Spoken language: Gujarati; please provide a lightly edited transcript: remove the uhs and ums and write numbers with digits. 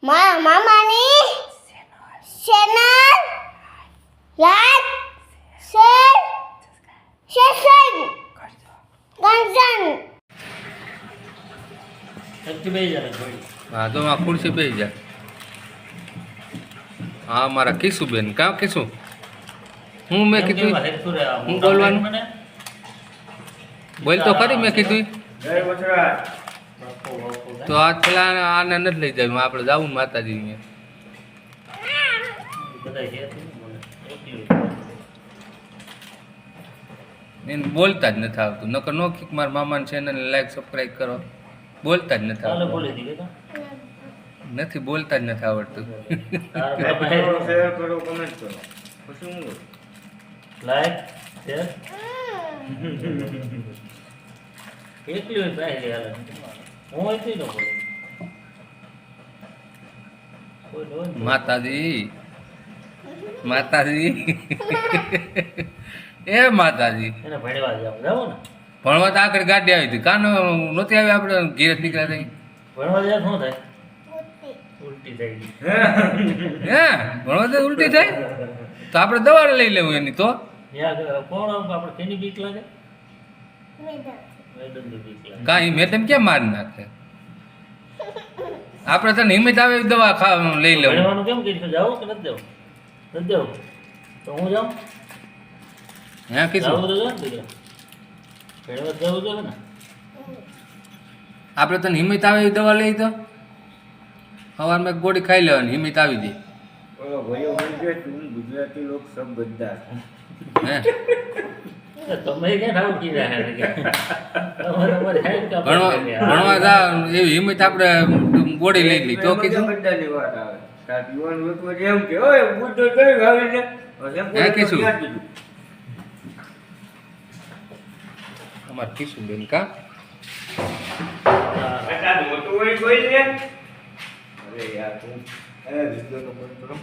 મામાની ચેનલ લાઈક શેર સબસ્ક્રાઇબ કરજો હા તો આ ખુરશી બેસી જા. હા મારા કીશું બેન કાં કીશું હું મેં કીધું હું બોલવાનું બોલ તો ખરી મેં કીધું તો આજ પેલા આને નથી લઈ જાય આપણે જવું ને માતાજી એને બોલતા જ નથી આવતું નકર નો કીક મારા મામાને ચેનલ લાઈક સબસ્ક્રાઈબ કરો બોલતા જ નથી આવતું નથી બોલતા જ નથી આવડતું લાઈક શેર એટલી હોય પહેલી હાલ હું એટલી ન બોલું કોઈ નો માતાજી માતાજી એ માતાજી એને ભણવા જાવ ને ભણવા તો આગળ ગાડી આવી હતી કાનો નહોતી આવી આપણે ઘેર નીકળ્યા થઈ ભણવા જાય શું થાય ઉલટી થઈ ગઈ હે ભણવા તો ઉલટી થાય તો આપણે દવા લઈ લેવું એની તો કોણ આપણે તેની બીક લાગે મેડમની બીક લાગે કાંઈ મેડમ કેમ મારી નાખે આપણે તને હિંમત આવે એવી દવા લઈ લેવું ભણવાનું કેમ કીધું જાવું કે નથી જવું નથી જવું તો હું જાઉં હે કીધું જાવું તો જાઉં ને ભણવા જવું જોઈએ ને આપણે તને હિંમત આવે એવી દવા લઈ તો સવારમાં ગોળી ખાઈ લેવાની હિંમત આવી જાય ગુજરાતી લોક સબ બધા હે તમે ક્યાં ઠાવ કીધા હે ભણવા જા એવી હિંમત આપણે ગોળી લઈ લી તો કીધું બધાની વાત આવે તાર યુવાન લોકો એમ કે ઓય બુદ્ધો કઈ આવીને હે કીધું અમાર કીશું બેન કા મોટું હોય કોઈ લે અરે યાર તું એ વિડિયો તો